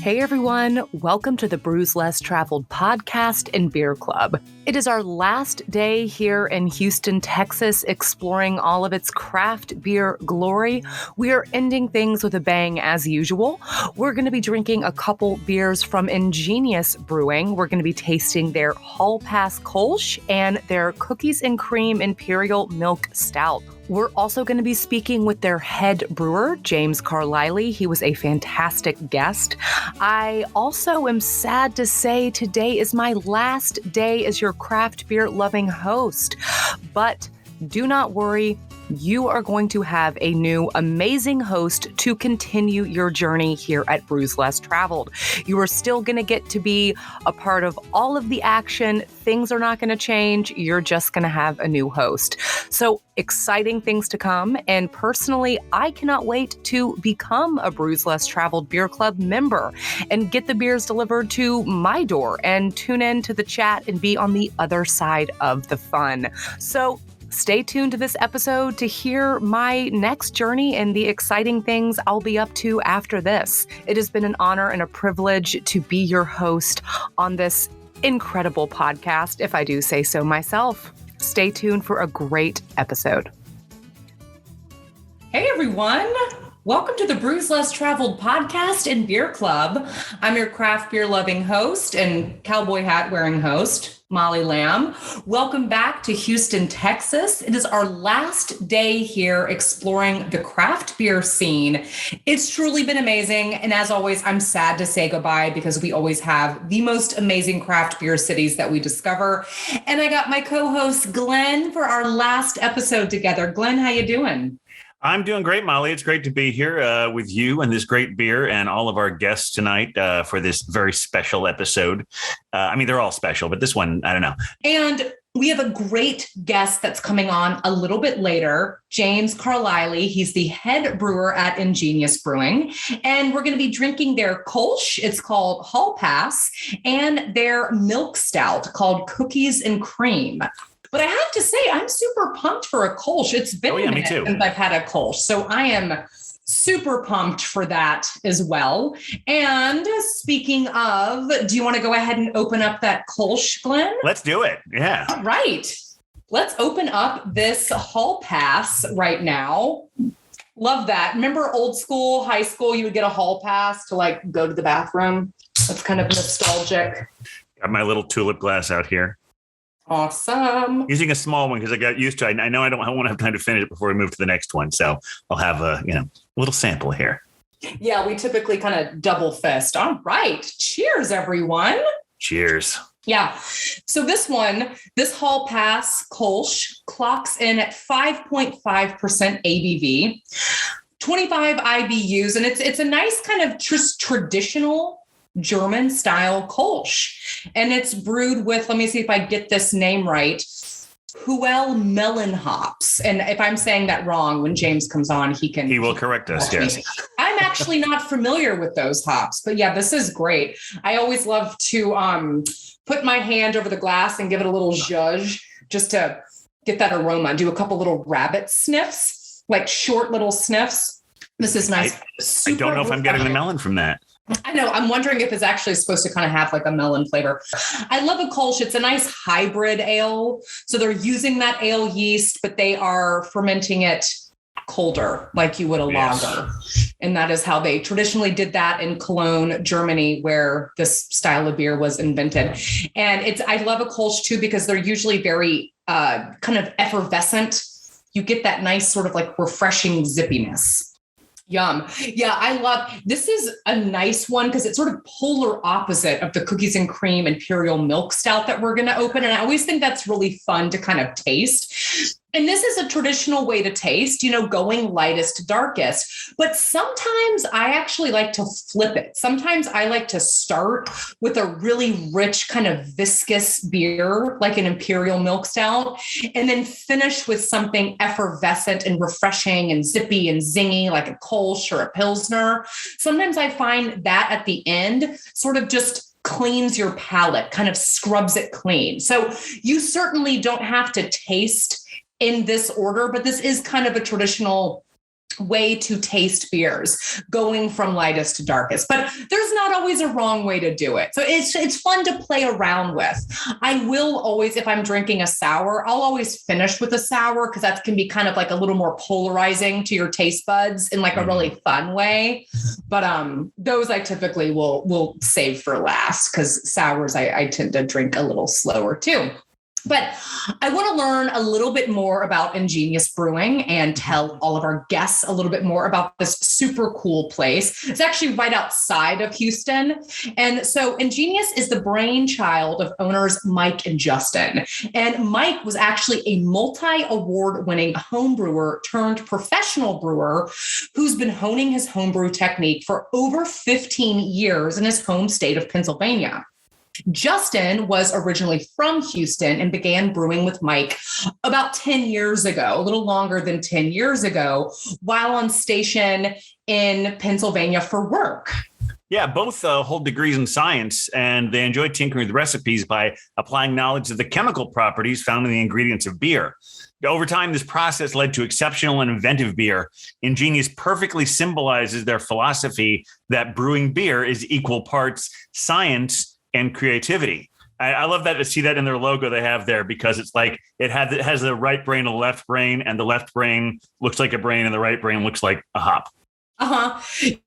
Hey everyone, welcome to the Brews Less Traveled podcast and beer club. It is our last day here in Houston, Texas, exploring all of its craft beer glory. We are ending things with a bang as usual. We're going to be drinking a couple beers from Ingenius Brewing. We're going to be tasting their Hall Pass Kölsch and their Cookies and Cream Imperial Milk Stout. We're also going to be speaking with their head brewer, James Carlyle. He was a fantastic guest. I also am sad to say today is my last day as your craft beer loving host. But do not worry, you are going to have a new amazing host to continue your journey here at Brews Less Traveled. You are still going to get to be a part of all of the action. Things are not going to change. You're just going to have a new host. So exciting things to come. And personally, I cannot wait to become a Brews Less Traveled Beer Club member and get the beers delivered to my door and tune in to the chat and be on the other side of the fun. So stay tuned to this episode to hear my next journey and the exciting things I'll be up to after this. It has been an honor and a privilege to be your host on this incredible podcast, if I do say so myself. Stay tuned for a great episode. Hey, everyone. Welcome to the Brews Less Traveled podcast and beer club. I'm your craft beer loving host and cowboy hat wearing host, Molly Lamb. Welcome back to Houston, Texas. It is our last day here exploring the craft beer scene. It's truly been amazing. And as always, I'm sad to say goodbye because we always have the most amazing craft beer cities that we discover. And I got my co-host Glenn for our last episode together. Glenn, how you doing? I'm doing great, Molly. It's great to be here with you and this great beer and all of our guests tonight for this very special episode. I mean, they're all special, but this one, I don't know. And we have a great guest that's coming on a little bit later, James Carlyle. He's the head brewer at Ingenius Brewing. And we're going to be drinking their Kölsch, it's called Hall Pass, and their milk stout called Cookies and Cream. But I have to say, I'm super pumped for a Kölsch. It's been a minute since I've had a Kölsch. So I am super pumped for that as well. And speaking of, do you want to go ahead and open up that Kölsch, Glenn? Let's do it. Yeah. All right. Let's open up this Hall Pass right now. Love that. Remember old school, high school, you would get a Hall Pass to like go to the bathroom. That's kind of nostalgic. Got my little Tulip Glass out here. Awesome. Using a small one because I got used to it. I know I won't have time to finish it before we move to the next one. So I'll have a little sample here. Yeah, we typically kind of double fist. All right. Cheers, everyone. Cheers. Yeah. So this Hall Pass Kölsch clocks in at 5.5% ABV, 25 IBUs, and it's a nice kind of traditional German style Kölsch. And it's brewed with, let me see if I get this name right, Huel melon hops. And if I'm saying that wrong, when James comes on, he will correct us. Yes. I'm actually not familiar with those hops, but yeah, this is great. I always love to put my hand over the glass and give it a little zhuzh just to get that aroma. Do a couple little rabbit sniffs, like short little sniffs. This is nice. I don't know if I'm getting the melon from that. I know. I'm wondering if it's actually supposed to kind of have like a melon flavor. I love a Kölsch. It's a nice hybrid ale. So they're using that ale yeast, but they are fermenting it colder, like you would a lager. And that is how they traditionally did that in Cologne, Germany, where this style of beer was invented. And I love a Kölsch too, because they're usually very kind of effervescent. You get that nice sort of like refreshing zippiness. Yum. Yeah, this is a nice one because it's sort of polar opposite of the Cookies and Cream Imperial Milk Stout that we're going to open. And I always think that's really fun to kind of taste. And this is a traditional way to taste, going lightest to darkest. But sometimes I actually like to flip it. Sometimes I like to start with a really rich kind of viscous beer, like an Imperial Milk Stout, and then finish with something effervescent and refreshing and zippy and zingy, like a Kölsch or a Pilsner. Sometimes I find that at the end sort of just cleans your palate, kind of scrubs it clean. So you certainly don't have to taste in this order, but this is kind of a traditional way to taste beers, going from lightest to darkest, but there's not always a wrong way to do it. So it's fun to play around with. I will always, if I'm drinking a sour, I'll always finish with a sour because that can be kind of like a little more polarizing to your taste buds in like a really fun way. But those I typically will save for last because sours I tend to drink a little slower too. But I want to learn a little bit more about Ingenius Brewing and tell all of our guests a little bit more about this super cool place. It's actually right outside of Houston. And so Ingenius is the brainchild of owners Mike and Justin. And Mike was actually a multi-award winning home brewer turned professional brewer who's been honing his homebrew technique for over 15 years in his home state of Pennsylvania. Justin was originally from Houston and began brewing with Mike about 10 years ago, a little longer than 10 years ago, while on station in Pennsylvania for work. Yeah, both hold degrees in science, and they enjoy tinkering with recipes by applying knowledge of the chemical properties found in the ingredients of beer. Over time, this process led to exceptional and inventive beer. Ingenious perfectly symbolizes their philosophy that brewing beer is equal parts science and creativity. I love that to see that in their logo they have there because it's like it has the right brain and the left brain, and the left brain looks like a brain and the right brain looks like a hop.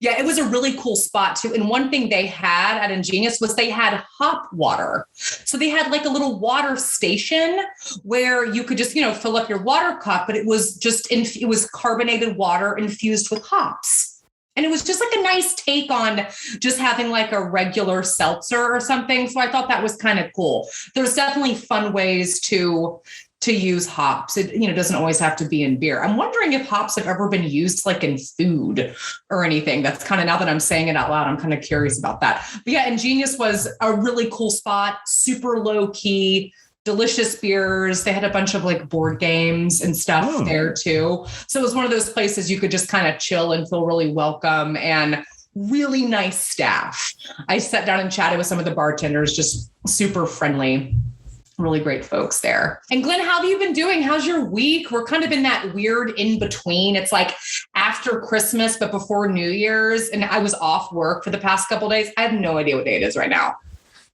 Yeah, it was a really cool spot too. And one thing they had at Ingenious was they had hop water. So they had like a little water station where you could just, fill up your water cup, but it was it was carbonated water infused with hops. And it was just like a nice take on just having like a regular seltzer or something. So I thought that was kind of cool. There's definitely fun ways to use hops. It doesn't always have to be in beer. I'm wondering if hops have ever been used like in food or anything. That's kind of, now that I'm saying it out loud, I'm kind of curious about that. But yeah, Ingenious was a really cool spot, super low key, delicious beers. They had a bunch of like board games and stuff there too. So it was one of those places you could just kind of chill and feel really welcome, and really nice staff. I sat down and chatted with some of the bartenders, just super friendly, really great folks there. And Glenn, how have you been doing? How's your week? We're kind of in that weird in between. It's like after Christmas, but before New Year's. And I was off work for the past couple of days. I have no idea what day it is right now.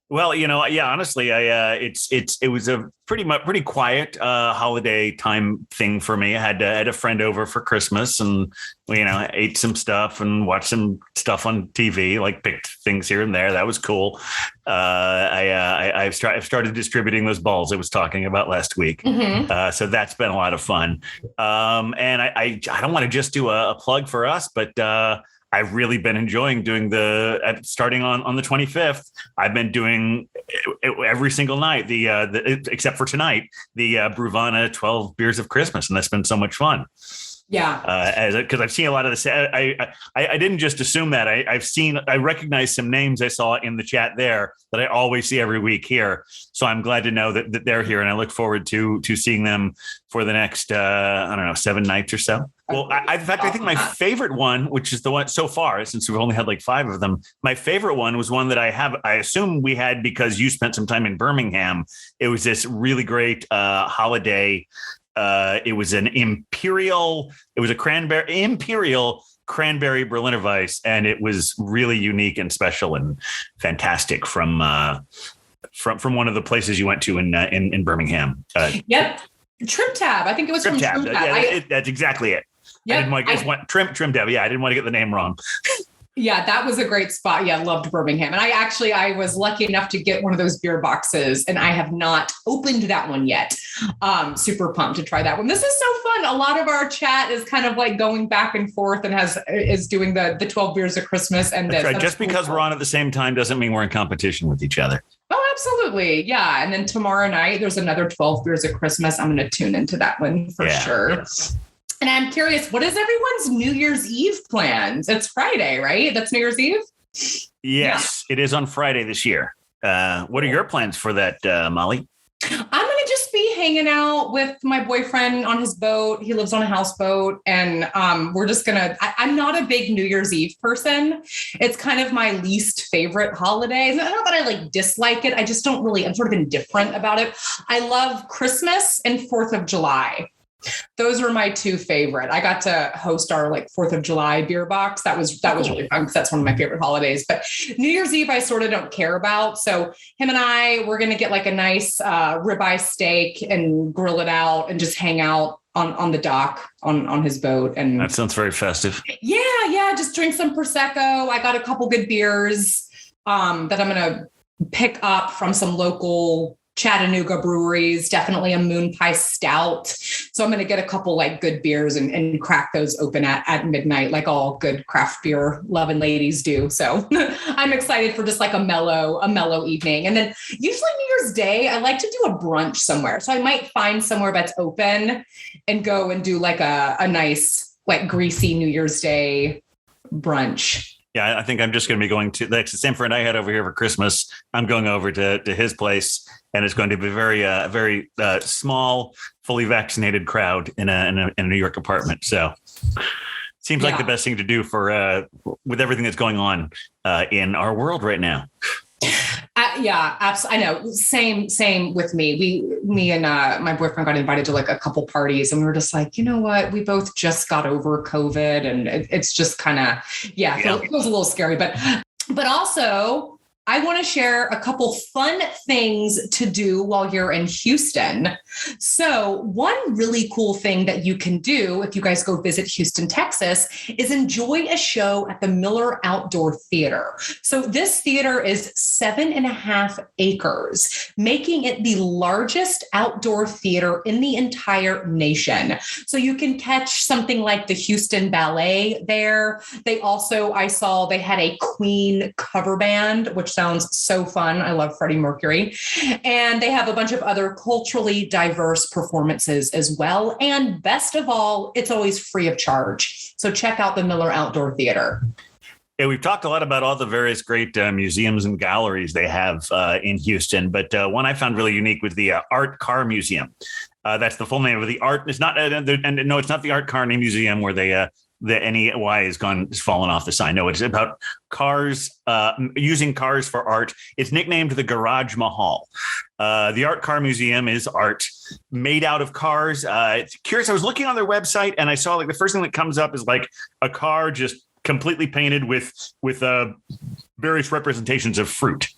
Well, honestly, it was a pretty quiet holiday time thing for me. I had a friend over for Christmas, and we ate some stuff and watched some stuff on TV, like picked things here and there. That was cool. I've started distributing those balls I was talking about last week, so that's been a lot of fun. And I don't want to just do a plug for us, but I've really been enjoying doing starting on the 25th. I've been doing every single night, except for tonight, the Bruvana 12 Beers of Christmas. And that's been so much fun. Yeah. Because I've seen a lot of this. I didn't just assume that. I recognize some names I saw in the chat there that I always see every week here. So I'm glad to know that they're here, and I look forward to seeing them for the next, 7 nights or so. Well, in fact, I think my favorite one, which is the one so far, since we've only had like 5 of them, my favorite one was one that I assume we had because you spent some time in Birmingham. It was this really great holiday. It was an Imperial cranberry Berliner Weiss, and it was really unique and special and fantastic from one of the places you went to in Birmingham. Yep. Trim Tab. I think it was Trim from Tab. Trim Tab. Yeah, that's exactly it. Yep. I didn't want Trim Tab. Yeah, I didn't want to get the name wrong. Yeah, that was a great spot. Yeah, loved Birmingham. And I was lucky enough to get one of those beer boxes, and I have not opened that one yet. Super pumped to try that one. This is so fun. A lot of our chat is kind of like going back and forth and is doing the 12 beers of Christmas. And that's right. Just because we're on at the same time doesn't mean we're in competition with each other. Oh, absolutely. Yeah. And then tomorrow night, there's another 12 beers of Christmas. I'm going to tune into that one for sure. Yes. And I'm curious, what is everyone's New Year's Eve plans? It's Friday, right? That's New Year's Eve? Yes, It is on Friday this year. What are your plans for that, Molly? I'm going to just be hanging out with my boyfriend on his boat. He lives on a houseboat. And we're just going to, I'm not a big New Year's Eve person. It's kind of my least favorite holiday. Not that I like dislike it. I just don't really, I'm sort of indifferent about it. I love Christmas and 4th of July. Those were my two favorite. I got to host our like 4th of July beer box. That was really fun because that's one of my favorite holidays. But New Year's Eve, I sort of don't care about. So him and I, we're going to get like a nice ribeye steak and grill it out and just hang out on the dock on his boat. And that sounds very festive. Yeah. Just drink some Prosecco. I got a couple good beers that I'm going to pick up from some local Chattanooga breweries, definitely a Moon Pie Stout. So I'm going to get a couple like good beers and crack those open at midnight, like all good craft beer loving ladies do. So I'm excited for just like a mellow evening. And then usually New Year's Day, I like to do a brunch somewhere. So I might find somewhere that's open and go and do like a nice, like greasy New Year's Day brunch. Yeah, I think I'm just going to be going to the same friend I had over here for Christmas. I'm going over to his place, and it's going to be a very small, fully vaccinated crowd in a New York apartment. So seems like the best thing to do for with everything that's going on in our world right now. Yeah, absolutely. I know. Same with me. Me and my boyfriend got invited to like a couple parties, and we were just like, you know what? We both just got over COVID, and it's just kind of, it was a little scary, but also I want to share a couple fun things to do while you're in Houston. So one really cool thing that you can do if you guys go visit Houston, Texas, is enjoy a show at the Miller Outdoor Theater. So this theater is 7.5 acres, making it the largest outdoor theater in the entire nation. So you can catch something like the Houston Ballet there. They also, I saw they had a Queen cover band, which sounds so fun. I love Freddie Mercury. And they have a bunch of other culturally diverse performances as well. And best of all, it's always free of charge. So check out the Miller Outdoor Theater. Yeah, we've talked a lot about all the various great museums and galleries they have in Houston, but one I found really unique was the Art Car Museum. That's the full name of the art. It's not, and no, it's not the Art Car Museum where the NEY has fallen off the sign. No, it's about cars, using cars for art. It's nicknamed the Garage Mahal. The Art Car Museum is art made out of cars. It's curious. I was looking on their website and I saw like the first thing that comes up is like a car just completely painted with various representations of fruit.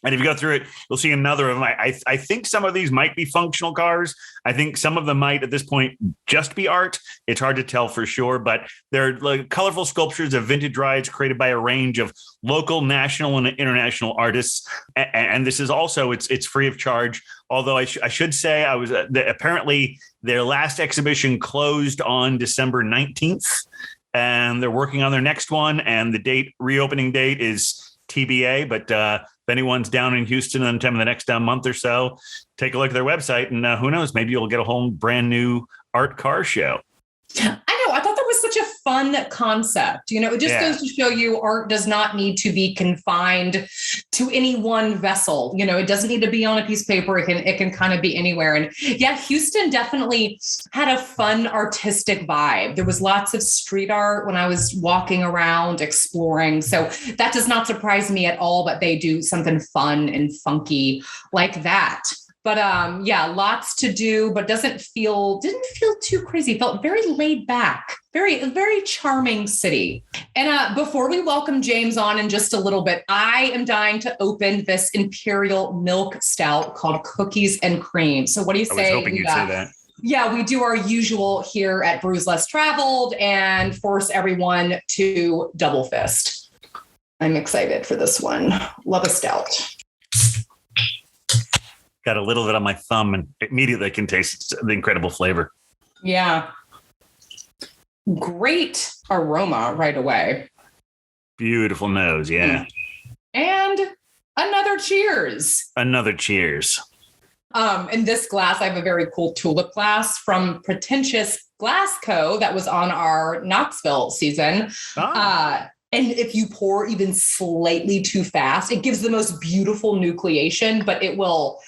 And if you go through it, you'll see another of them. I think some of these might be functional cars. I think some of them might, at this point, just be art. It's hard to tell for sure, but they're like colorful sculptures of vintage rides created by a range of local, national, and international artists. And this is also, it's free of charge. Although I should say, apparently their last exhibition closed on December 19th, and they're working on their next one. And the reopening date is TBA, but if anyone's down in Houston in the next month or so, take a look at their website, and who knows, maybe you'll get a whole brand new art car show. I know. I thought that was such a fun concept. It just goes to show you art does not need to be confined to any one vessel. It doesn't need to be on a piece of paper. It can kind of be anywhere. And yeah, Houston definitely had a fun artistic vibe. There was lots of street art when I was walking around exploring. So that does not surprise me at all, but they do something fun and funky like that. But lots to do, but didn't feel too crazy. Felt very laid back, very charming city. And before we welcome James on in just a little bit, I am dying to open this Imperial Milk Stout called Cookies and Cream. So what do you say? I was hoping you'd say that. Yeah, we do our usual here at Brews Less Traveled and force everyone to double fist. I'm excited for this one. Love a stout. Got a little bit on my thumb and immediately I can taste the incredible flavor. Yeah. Great aroma right away. Beautiful nose. Yeah. And another cheers. Another cheers. In this glass, I have a very cool Tulip Glass from Pretentious Glass Co. that was on our Knoxville season. Oh. And if you pour even slightly too fast, it gives the most beautiful nucleation, but it will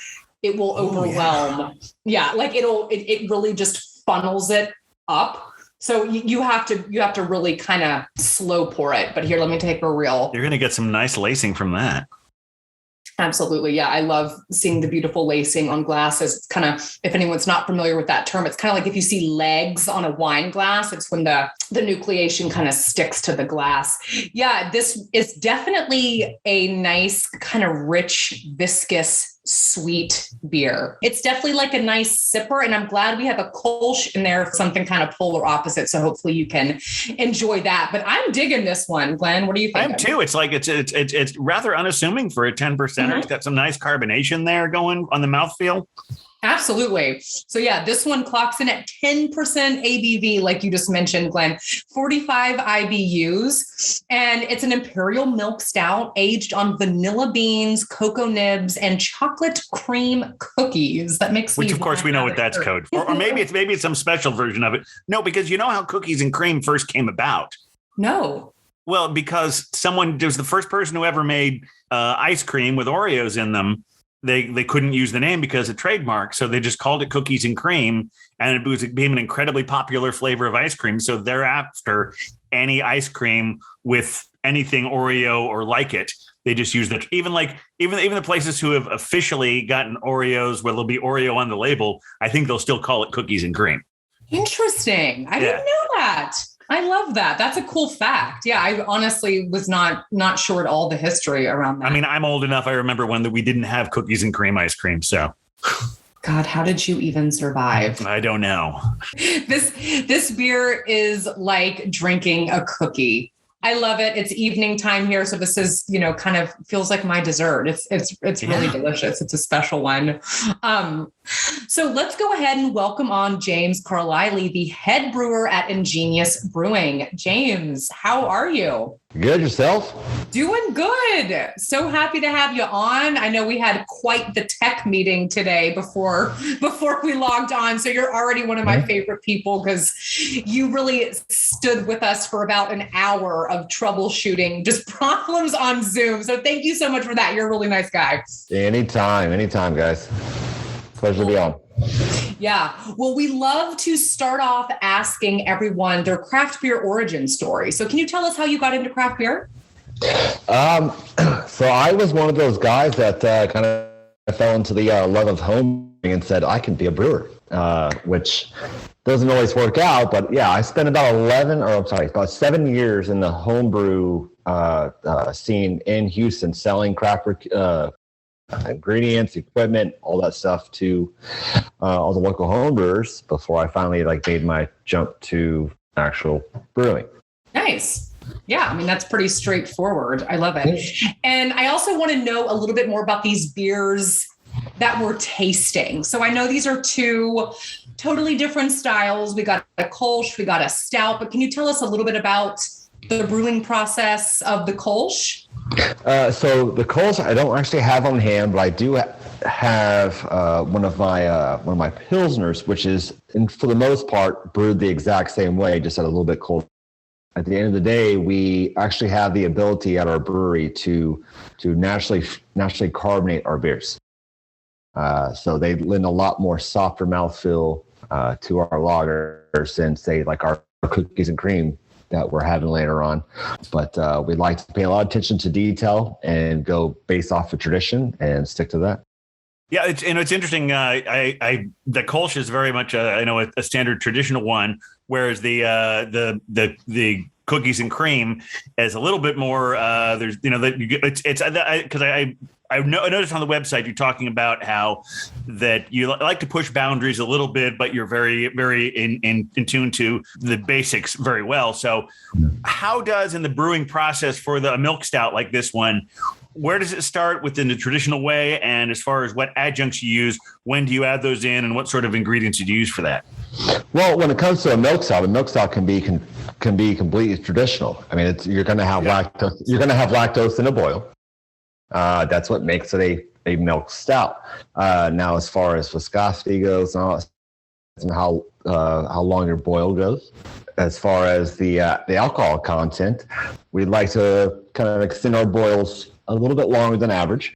overwhelm. Yeah. Like it really just funnels it up. So you have to really kind of slow pour it. But here, let me take a reel. You're going to get some nice lacing from that. Absolutely. Yeah. I love seeing the beautiful lacing on glasses. It's kind of, if anyone's not familiar with that term, it's kind of like if you see legs on a wine glass, it's when the nucleation kind of sticks to the glass. Yeah. This is definitely a nice kind of rich, viscous, sweet beer. It's definitely like a nice sipper. And I'm glad we have a Kölsch in there, something kind of polar opposite. So hopefully you can enjoy that. But I'm digging this one, Glenn. What do you think? I am too. It's like it's rather unassuming for a 10%. Mm-hmm. It's got some nice carbonation there going on the mouthfeel. Absolutely. So yeah, this one clocks in at 10% ABV, like you just mentioned, Glenn, 45 IBUs. And it's an Imperial Milk Stout aged on vanilla beans, cocoa nibs, and chocolate cream cookies. That makes Which of course we know what that's code for. Or maybe it's some special version of it. No, because you know how cookies and cream first came about? No. Well, because someone was the first person who ever made ice cream with Oreos in them. They couldn't use the name because of trademark. So they just called it cookies and cream, and it became an incredibly popular flavor of ice cream. So thereafter, any ice cream with anything Oreo or like it, they just use it. Even the places who have officially gotten Oreos where there'll be Oreo on the label, I think they'll still call it cookies and cream. Interesting. I didn't know that. I love that. That's a cool fact. Yeah, I honestly was not sure at all the history around that. I mean, I'm old enough. I remember when we didn't have cookies and cream ice cream. So, God, how did you even survive? I don't know. This beer is like drinking a cookie. I love it. It's evening time here. So this is, kind of feels like my dessert. It's really delicious. It's a special one. So let's go ahead and welcome on James Carlyle, the head brewer at Ingenius Brewing. James, how are you? Good. Yourself? Doing good. So happy to have you on. I know we had quite the tech meeting today before we logged on. So you're already one of my favorite people because you really stood with us for about an hour of troubleshooting, just problems on Zoom. So thank you so much for that. You're a really nice guy. Anytime, guys. Pleasure to be on. Yeah. Well, we love to start off asking everyone their craft beer origin story. So can you tell us how you got into craft beer? So I was one of those guys that kind of fell into the love of home and said, I can be a brewer, which doesn't always work out. But yeah, I spent about 7 years in the homebrew scene in Houston, selling craft beer ingredients, equipment, all that stuff to all the local homebrewers before I finally made my jump to actual brewing. Nice. Yeah, I mean, that's pretty straightforward. I love it. And I also want to know a little bit more about these beers that we're tasting. So I know these are two totally different styles. We got a Kölsch, we got a stout, but can you tell us a little bit about the brewing process of the Kölsch? So the Kölsch I don't actually have on hand, but I do have one of my Pilsners, which is, for the most part, brewed the exact same way, just at a little bit cold. At the end of the day, we actually have the ability at our brewery to naturally carbonate our beers. So they lend a lot more softer mouthfeel to our lager than, say, like our cookies and cream that we're having later on. But we like to pay a lot of attention to detail and go based off of tradition and stick to that. Yeah, it's interesting. The Kölsch is very much a standard traditional one, whereas the cookies and cream is a little bit more. There's because I noticed on the website you're talking about how that you like to push boundaries a little bit, but you're very, very in tune to the basics very well. So how does in the brewing process for a milk stout like this one, where does it start within the traditional way? And as far as what adjuncts you use, when do you add those in, and what sort of ingredients did you use for that? Well, when it comes to a milk stout can be completely traditional. I mean, you're going to have lactose. You're going to have lactose in a boil. That's what makes it a milk stout. Now, as far as viscosity goes, and how long your boil goes, as far as the alcohol content, we'd like to kind of extend our boils a little bit longer than average.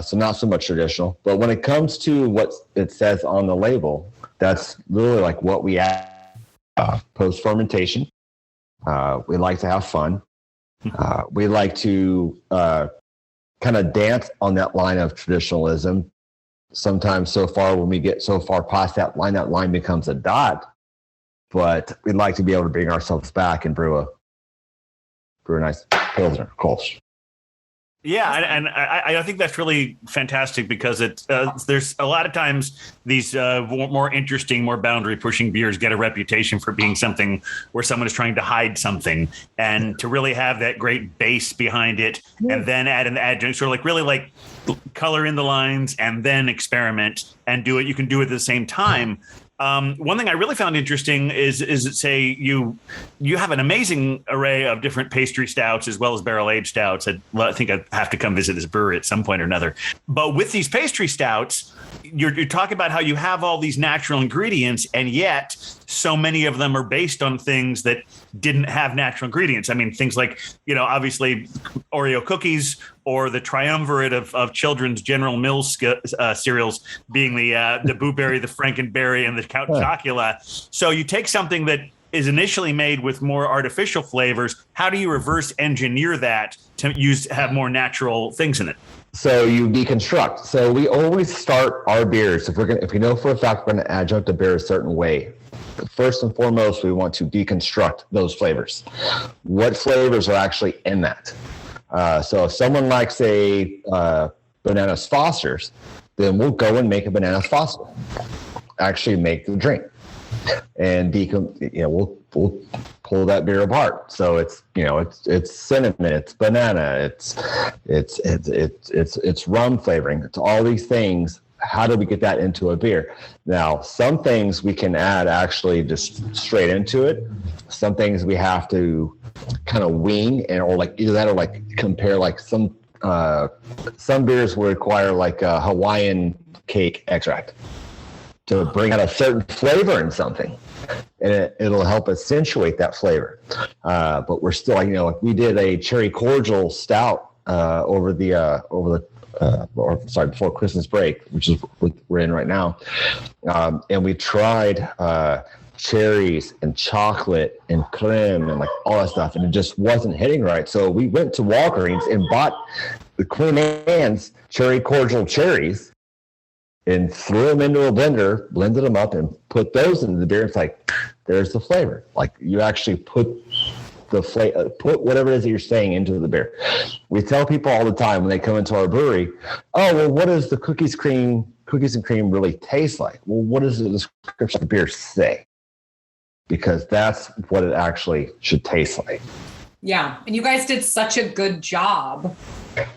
So not so much traditional. But when it comes to what it says on the label, that's literally like what we add post fermentation. We like to have fun. We like to kind of dance on that line of traditionalism. Sometimes so far, when we get so far past that line becomes a dot. But we'd like to be able to bring ourselves back and brew a nice Pilsner, Kölsch. Yeah, and I think that's really fantastic because there's a lot of times these more interesting, more boundary pushing beers get a reputation for being something where someone is trying to hide something, and to really have that great base behind it, and then add an adjunct, sort of like really like color in the lines and then experiment and do it. You can do it at the same time. One thing I really found interesting is that, say, you have an amazing array of different pastry stouts as well as barrel-aged stouts. I think I have to come visit this brewery at some point or another. But with these pastry stouts, you're talking about how you have all these natural ingredients, and yet so many of them are based on things that didn't have natural ingredients. I mean, things like, obviously Oreo cookies, or the triumvirate of children's General Mills cereals being the Boo Berry, the Frankenberry, and the Count Chocula. So you take something that is initially made with more artificial flavors. How do you reverse engineer that to have more natural things in it? So you deconstruct. So we always start our beers, if we know for a fact we're going to adjunct a beer a certain way, first and foremost, we want to deconstruct those flavors. What flavors are actually in that? So if someone likes a Bananas Foster's, then we'll go and make a Bananas Foster. Actually make the drink, and we'll pull that beer apart. So it's cinnamon, it's banana, it's rum flavoring, it's all these things. How do we get that into a beer? Now, some things we can add actually just straight into it. Some things we have to kind of wing, or like either that or like compare, like some beers will require like a Hawaiian cake extract to bring out a certain flavor in something, and it'll help accentuate that flavor. But we're still, like we did a cherry cordial stout before Christmas break, which is what we're in right now. And we tried cherries and chocolate and creme and like all that stuff, and it just wasn't hitting right. So we went to Walgreens and bought the Queen Anne's cherry cordial cherries and threw them into a blender, blended them up, and put those into the beer. It's like, there's the flavor. Like, you actually put put whatever it is that you're saying into the beer. We tell people all the time when they come into our brewery, oh, well, what does the cookies and cream really taste like? Well, what does the description of the beer say? Because that's what it actually should taste like. Yeah. And you guys did such a good job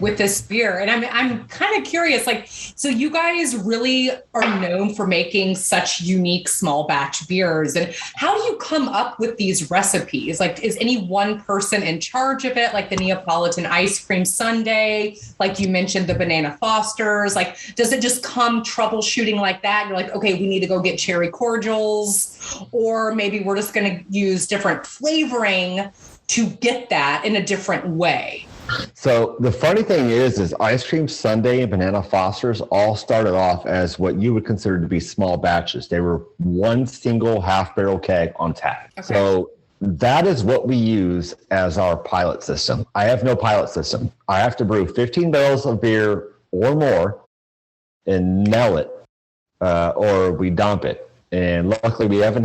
with this beer. And I'm kind of curious, like, so you guys really are known for making such unique small batch beers. And how do you come up with these recipes? Like, is any one person in charge of it? Like the Neapolitan ice cream sundae, like you mentioned, the Banana Fosters, like, does it just come troubleshooting like that? You're like, okay, we need to go get cherry cordials, or maybe we're just going to use different flavoring to get that in a different way. So the funny thing is ice cream sundae and Banana Fosters all started off as what you would consider to be small batches. They were one single half barrel keg on tap. Okay. So that is what we use as our pilot system. I have no pilot system. I have to brew 15 barrels of beer or more and nail it, or we dump it. And luckily we have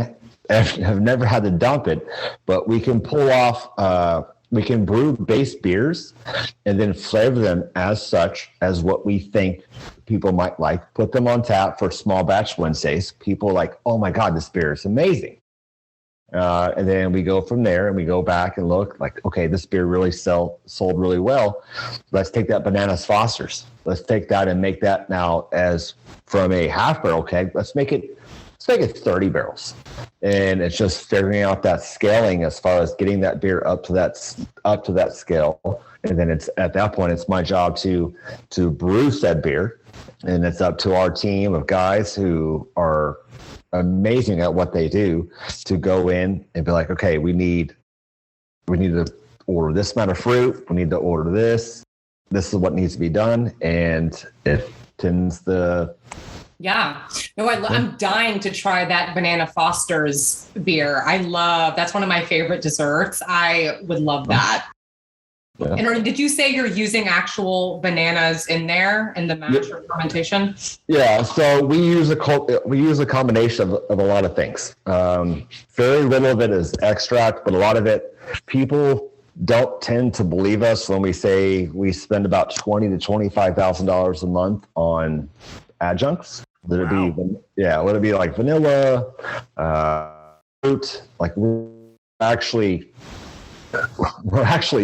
never had to dump it, but we can pull off, we can brew base beers and then flavor them as such as what we think people might like, put them on tap for small batch Wednesdays. People are like, oh my God, this beer is amazing. And then we go from there and we go back and look like, okay, this beer really sold really well. Let's take that Bananas Fosters. Let's take that and make that now as from a half barrel keg. Let's make it 30 barrels. And it's just figuring out that scaling as far as getting that beer up to that scale. And then it's at that point, it's my job to brew said beer. And it's up to our team of guys who are amazing at what they do to go in and be like, okay, we need to order this amount of fruit. We need to order this. This is what needs to be done. And it tends the... Yeah. No, I'm dying to try that Banana Foster's beer. That's one of my favorite desserts. I would love that. Yeah. And did you say you're using actual bananas in there in the mash or fermentation? Yeah, so we use a combination of a lot of things. Very little of it is extract, but a lot of it, people don't tend to believe us when we say we spend about $20,000 to $25,000 a month on adjuncts. Let it be like vanilla, fruit. Like we're actually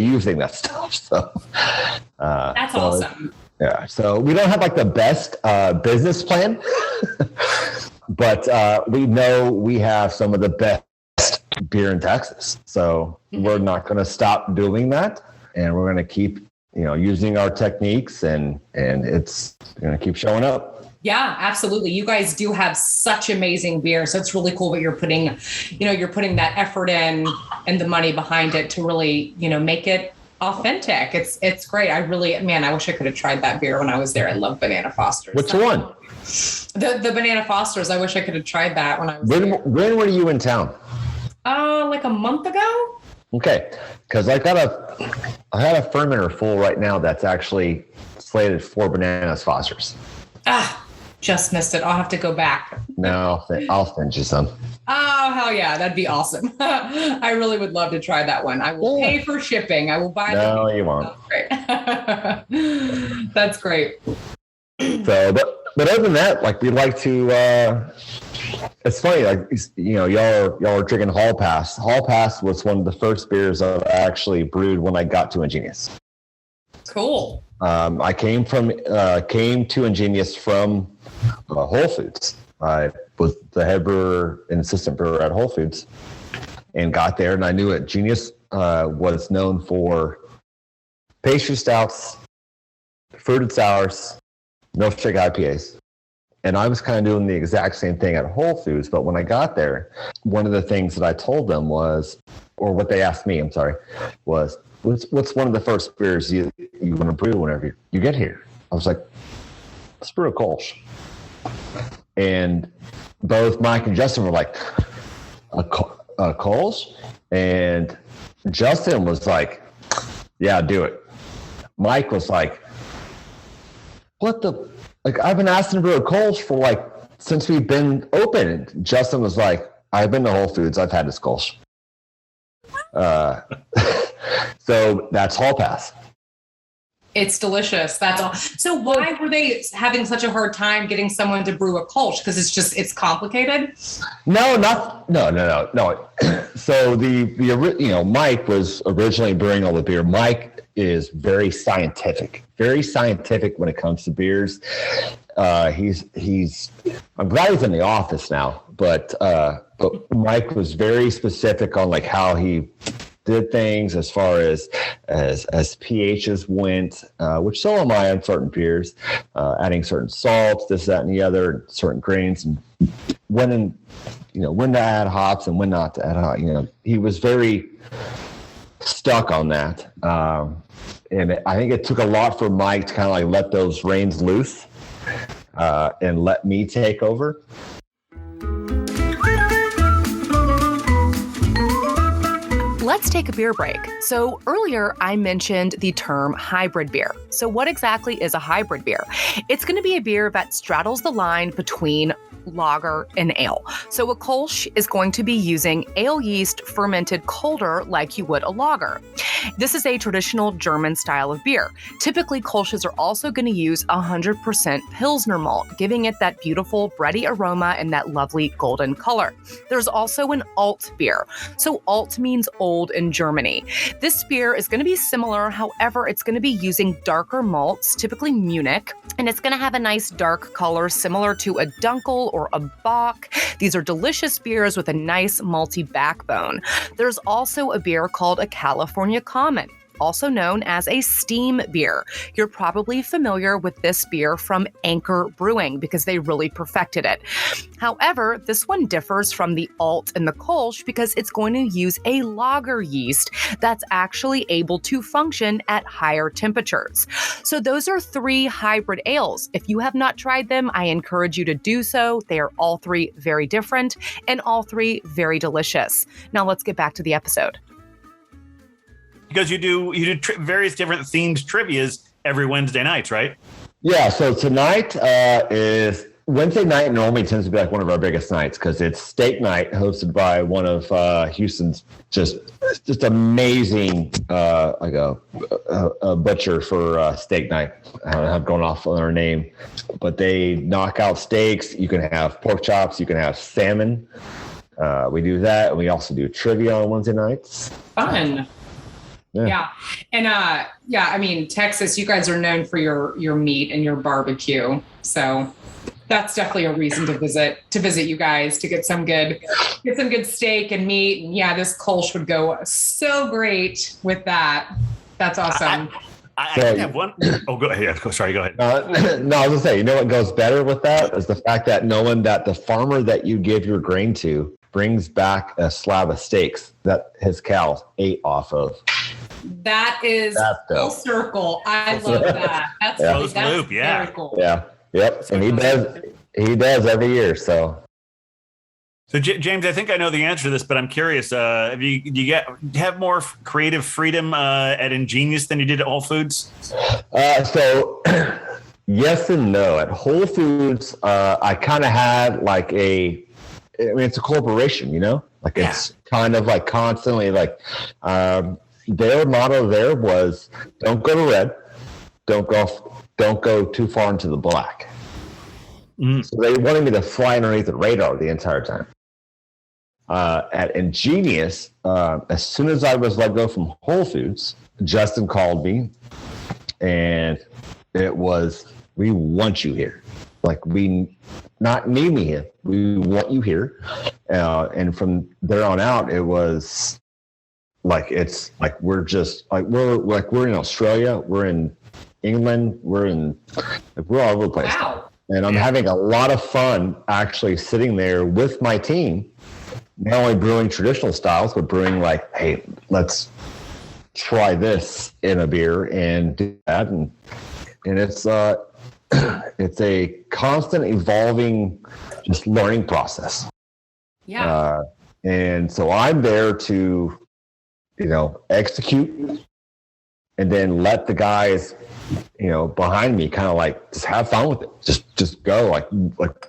using that stuff. So that's awesome. Yeah. So we don't have like the best business plan, but we know we have some of the best beer in Texas. So we're not going to stop doing that, and we're going to keep, using our techniques, and it's going to keep showing up. Yeah, absolutely. You guys do have such amazing beer. So it's really cool what you're putting that effort in and the money behind it to really, make it authentic. It's great. I wish I could have tried that beer when I was there. I love Banana Fosters. Which one? The Banana Fosters. I wish I could have tried that when I was there. When were you in town? Like a month ago. Okay. Because I had a fermenter full right now that's actually slated for Banana Fosters. Just missed it. I'll have to go back. No, I'll send you some. Oh, hell yeah. That'd be awesome. I really would love to try that one. I will pay for shipping. I will buy them. No, you won't. That's great. That's great. So, but other than that, like we'd like to, it's funny, like, y'all are drinking Hall Pass. Hall Pass was one of the first beers I actually brewed when I got to Ingenious. Cool. I came to Ingenious from Whole Foods. I was the head brewer and assistant brewer at Whole Foods, and got there, and I knew it. Genius was known for pastry stouts, fruited sours, milkshake IPAs, and I was kind of doing the exact same thing at Whole Foods. But when I got there, one of the things that I told them was, or what they asked me, was, what's one of the first beers you want to brew whenever you get here? I was like, let's brew a Kölsch. And both Mike and Justin were like, a Kölsch? And Justin was like, yeah, do it. Mike was like, I've been asking to brew a Kölsch for since we've been open. And Justin was like, I've been to Whole Foods. I've had this Kölsch. So that's Hall Pass. It's delicious. That's all. So why were they having such a hard time getting someone to brew a Kölsch? Because it's complicated? No. So Mike was originally brewing all the beer. Mike is very scientific when it comes to beers. I'm glad he's in the office now, but Mike was very specific on how he did things as far as pHs went, which so am I on certain beers, adding certain salts, this, that, and the other, certain grains, and when to add hops and when not to add hops. He was very stuck on that. And I think it took a lot for Mike to kind of let those reins loose and let me take over. Let's take a beer break. So earlier I mentioned the term hybrid beer. So what exactly is a hybrid beer? It's going to be a beer that straddles the line between lager and ale. So a Kölsch is going to be using ale yeast fermented colder like you would a lager. This is a traditional German style of beer. Typically, Kölsches are also going to use 100% Pilsner malt, giving it that beautiful bready aroma and that lovely golden color. There's also an alt beer. So alt means old in Germany. This beer is going to be similar, however, it's going to be using darker malts, typically Munich, and it's going to have a nice dark color similar to a Dunkel or a Bock. These are delicious beers with a nice malty backbone. There's also a beer called a California Common, also known as a steam beer. You're probably familiar with this beer from Anchor Brewing because they really perfected it. However, this one differs from the alt and the Kölsch because it's going to use a lager yeast that's actually able to function at higher temperatures. So those are 3 hybrid ales. If you have not tried them, I encourage you to do so. They are all 3 very different and all 3 very delicious. Now let's get back to the episode. because you do various different themed trivias every Wednesday nights, right? Yeah. So tonight is Wednesday night. Normally tends to be like one of our biggest nights because it's steak night, hosted by one of Houston's just amazing, like a butcher for steak night. I don't have gone off on their name, but they knock out steaks. You can have pork chops. You can have salmon. We do that, and we also do trivia on Wednesday nights. Fun. Yeah. And I mean, Texas, you guys are known for your meat and your barbecue. So that's definitely a reason to visit you guys, to get some good steak and meat. And yeah, this Kölsch would go so great with that. That's awesome. I did have one. Oh, go ahead. Sorry, go ahead. No, I was gonna say, you know what goes better with that is the fact that knowing that the farmer that you give your grain to brings back a slab of steaks that his cows ate off of. That is full circle. I love that. That's closed loop. Yeah. Very cool. Yeah. Yep. And he does every year. So James, I think I know the answer to this, but I'm curious. Do you have more creative freedom at Ingenious than you did at Whole Foods? So yes and no. At Whole Foods, I kind of had like it's a corporation, you know, like it's kind of like constantly like, their motto there was don't go to red, don't go too far into the black. So they wanted me to fly underneath the radar the entire time. At Ingenious, as soon as I was let go from Whole Foods, Justin called me, and it was, we want you here. Like, we not need me here. We want you here. And from there on out, it was like, it's like, we're in Australia, we're in England, we're all over the place. Wow. And I'm having a lot of fun actually sitting there with my team, not only brewing traditional styles, but brewing like, hey, let's try this in a beer and do that. And it's it's a constant evolving, just learning process. Yeah. And so I'm there to, execute and then let the guys, behind me kind of like just have fun with it. Just go like,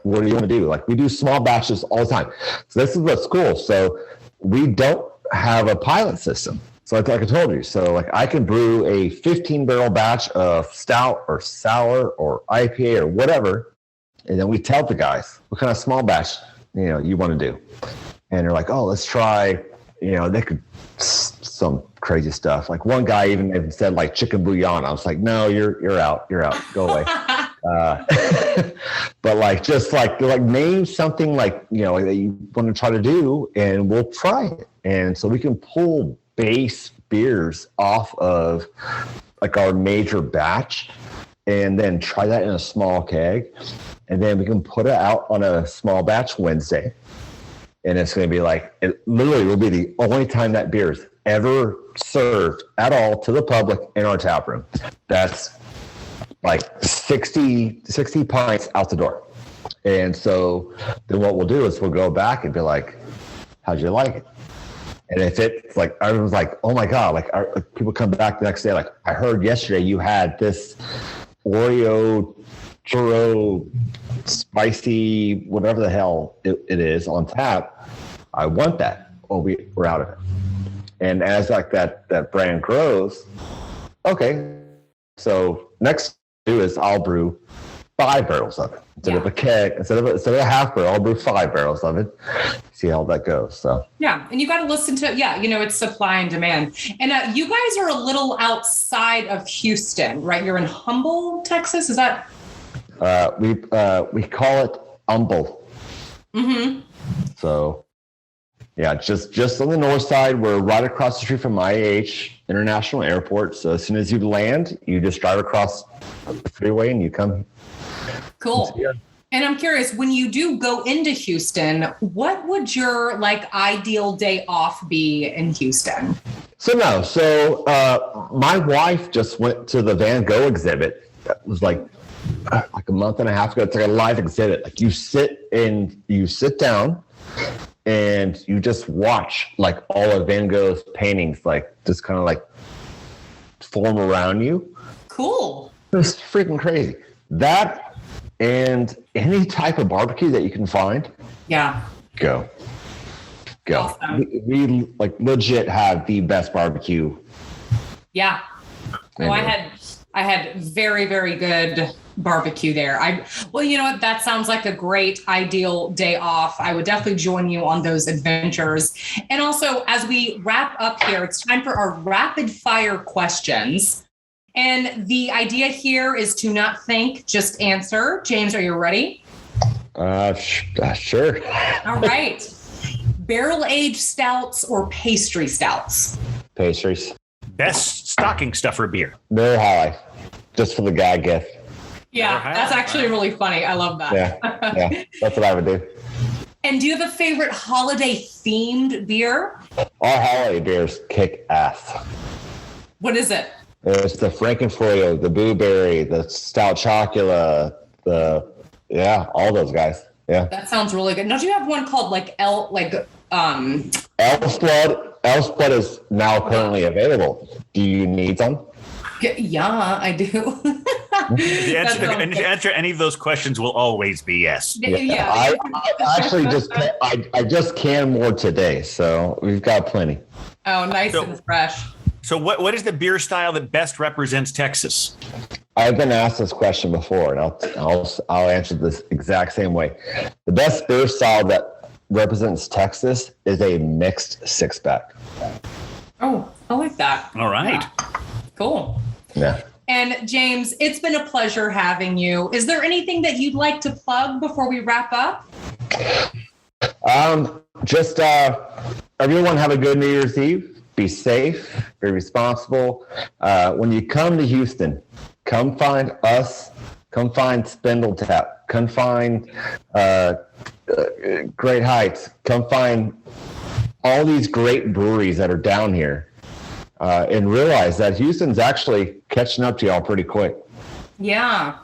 what do you want to do? Like, we do small batches all the time. So this is what's cool. So we don't have a pilot system. So like I told you, so like I can brew a 15 barrel batch of stout or sour or IPA or whatever. And then we tell the guys what kind of small batch, you want to do. And they're like, oh, let's try, they could some crazy stuff. Like one guy even said like chicken bouillon. I was like, no, you're out. Go away. But like, just like name something like, that you want to try to do and we'll try it. And so we can pull base beers off of like our major batch and then try that in a small keg. And then we can put it out on a small batch Wednesday. And it's going to be like, it literally will be the only time that beer is ever served at all to the public in our tap room. That's like 60 pints out the door. And so then what we'll do is we'll go back and be like, how'd you like it? And if it's like, I was like, oh my God, like people come back the next day, like, I heard yesterday you had this Oreo churro spicy, whatever the hell it is on tap. I want that. Oh, we're out of it. And as like that brand grows, okay, so next do is I'll brew 5 barrels of it instead of a keg, instead of a half barrel. I'll brew 5 barrels of it. See how that goes. So yeah, and you got to listen to it's supply and demand. And you guys are a little outside of Houston, right? You're in Humble, Texas. Is that? We call it Humble. Mm-hmm. So yeah, just on the north side. We're right across the street from IAH International Airport. So as soon as you land, you just drive across the freeway and you come. Cool. And I'm curious, when you do go into Houston, what would your ideal day off be in Houston? So my wife just went to the Van Gogh exhibit. That was like a month and a half ago. It's like a live exhibit. Like you sit down and you just watch like all of Van Gogh's paintings, like just kind of like form around you. Cool. It's freaking crazy. That and any type of barbecue that you can find. Yeah. Go. Awesome. We like legit have the best barbecue. Yeah. Oh, I had very, very good barbecue there. Well, you know what? That sounds like a great ideal day off. I would definitely join you on those adventures. And also, as we wrap up here, it's time for our rapid fire questions. And the idea here is to not think, just answer. James, are you ready? Sure. All right. Barrel-aged stouts or pastry stouts? Pastries. Best stocking stuffer beer. Miller High Life, just for the gag gift. Yeah, that's actually really funny. I love that. Yeah, that's what I would do. And do you have a favorite holiday-themed beer? All holiday beers kick ass. What is it? It's the Frankenfurter, the Blueberry, the Stout Chocula, all those guys. Yeah. That sounds really good. Now, do you have one called Elf's Blood? Elf's Blood is now currently available. Do you need some? Yeah, I do. The answer to any of those questions will always be yes. Yeah. I actually just canned more today, so we've got plenty. Oh, nice and fresh. So what is the beer style that best represents Texas? I've been asked this question before, and I'll answer this exact same way. The best beer style that represents Texas is a mixed six-pack. Oh, I like that. All right. Yeah. Cool. Yeah. And James, it's been a pleasure having you. Is there anything that you'd like to plug before we wrap up? Just everyone have a good New Year's Eve. Be safe, be responsible. When you come to Houston, come find us, come find Spindle Tap, come find Great Heights, come find all these great breweries that are down here, and realize that Houston's actually catching up to y'all pretty quick. Yeah.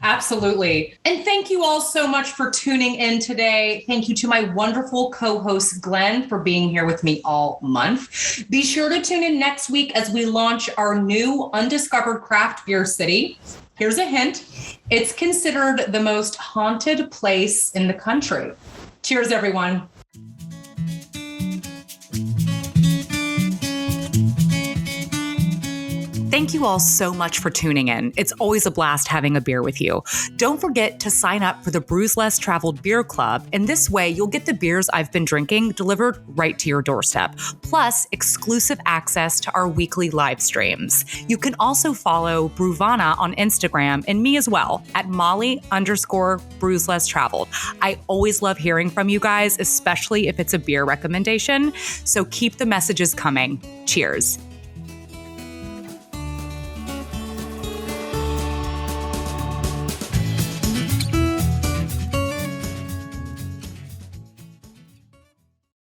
Absolutely. And thank you all so much for tuning in today. Thank you to my wonderful co-host, Glenn, for being here with me all month. Be sure to tune in next week as we launch our new undiscovered craft beer city. Here's a hint. It's considered the most haunted place in the country. Cheers, everyone. Thank you all so much for tuning in. It's always a blast having a beer with you. Don't forget to sign up for the Brews Less Traveled Beer Club, and this way you'll get the beers I've been drinking delivered right to your doorstep, plus exclusive access to our weekly live streams. You can also follow Brewvana on Instagram and me as well at Molly_Brews Less Traveled. I always love hearing from you guys, especially if it's a beer recommendation. So keep the messages coming. Cheers.